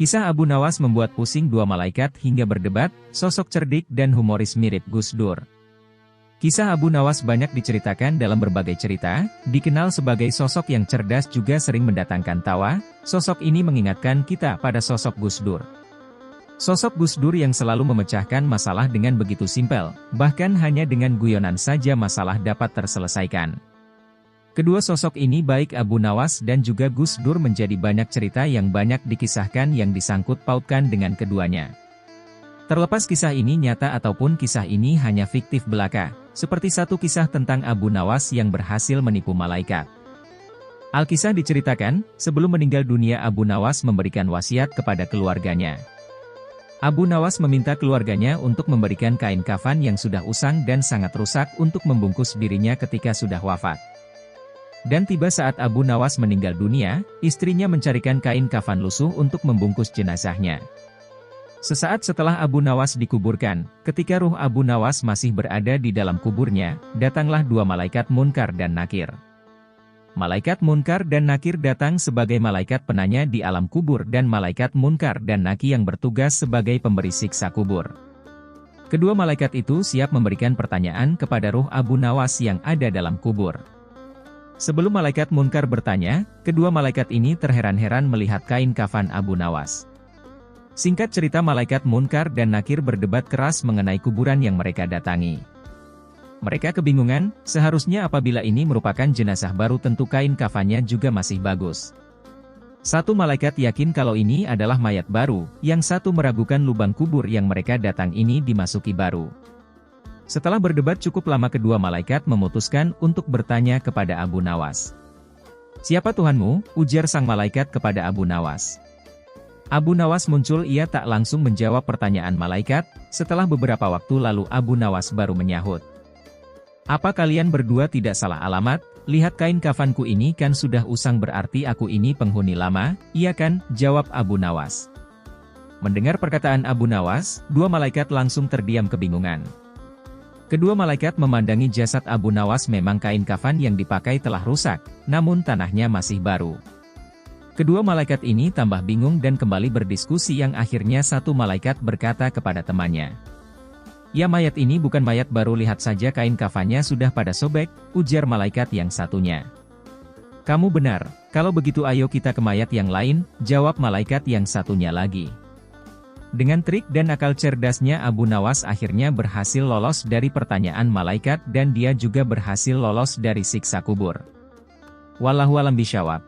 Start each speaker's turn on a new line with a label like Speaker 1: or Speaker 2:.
Speaker 1: Kisah Abu Nawas membuat pusing dua malaikat hingga berdebat, sosok cerdik dan humoris mirip Gus Dur. Kisah Abu Nawas banyak diceritakan dalam berbagai cerita, dikenal sebagai sosok yang cerdas juga sering mendatangkan tawa. Sosok ini mengingatkan kita pada sosok Gus Dur. Sosok Gus Dur yang selalu memecahkan masalah dengan begitu simpel, bahkan hanya dengan guyonan saja masalah dapat terselesaikan. Kedua sosok ini baik Abu Nawas dan juga Gus Dur menjadi banyak cerita yang banyak dikisahkan yang disangkut pautkan dengan keduanya. Terlepas kisah ini nyata ataupun kisah ini hanya fiktif belaka, seperti satu kisah tentang Abu Nawas yang berhasil menipu malaikat. Alkisah diceritakan, sebelum meninggal dunia Abu Nawas memberikan wasiat kepada keluarganya. Abu Nawas meminta keluarganya untuk memberikan kain kafan yang sudah usang dan sangat rusak untuk membungkus dirinya ketika sudah wafat. Dan tiba saat Abu Nawas meninggal dunia, istrinya mencarikan kain kafan lusuh untuk membungkus jenazahnya. Sesaat setelah Abu Nawas dikuburkan, ketika ruh Abu Nawas masih berada di dalam kuburnya, datanglah dua malaikat Munkar dan Nakir. Malaikat Munkar dan Nakir datang sebagai malaikat penanya di alam kubur dan malaikat Munkar dan Nakir yang bertugas sebagai pemberi siksa kubur. Kedua malaikat itu siap memberikan pertanyaan kepada ruh Abu Nawas yang ada dalam kubur. Sebelum malaikat Munkar bertanya, kedua malaikat ini terheran-heran melihat kain kafan Abu Nawas. Singkat cerita malaikat Munkar dan Nakir berdebat keras mengenai kuburan yang mereka datangi. Mereka kebingungan, seharusnya apabila ini merupakan jenazah baru tentu kain kafannya juga masih bagus. Satu malaikat yakin kalau ini adalah mayat baru, yang satu meragukan lubang kubur yang mereka datang ini dimasuki baru. Setelah berdebat cukup lama kedua malaikat memutuskan untuk bertanya kepada Abu Nawas. "Siapa Tuhanmu?" ujar sang malaikat kepada Abu Nawas. Abu Nawas muncul, ia tak langsung menjawab pertanyaan malaikat. Setelah beberapa waktu lalu Abu Nawas baru menyahut. "Apa kalian berdua tidak salah alamat? Lihat kain kafanku ini kan sudah usang, berarti aku ini penghuni lama, iya kan?" jawab Abu Nawas. Mendengar perkataan Abu Nawas, dua malaikat langsung terdiam kebingungan. Kedua malaikat memandangi jasad Abu Nawas, memang kain kafan yang dipakai telah rusak, namun tanahnya masih baru. Kedua malaikat ini tambah bingung dan kembali berdiskusi yang akhirnya satu malaikat berkata kepada temannya. "Ya, mayat ini bukan mayat baru, lihat saja kain kafannya sudah pada sobek," ujar malaikat yang satunya. "Kamu benar, kalau begitu ayo kita ke mayat yang lain," jawab malaikat yang satunya lagi. Dengan trik dan akal cerdasnya Abu Nawas akhirnya berhasil lolos dari pertanyaan malaikat dan dia juga berhasil lolos dari siksa kubur. Wallahu a'lam bishawab.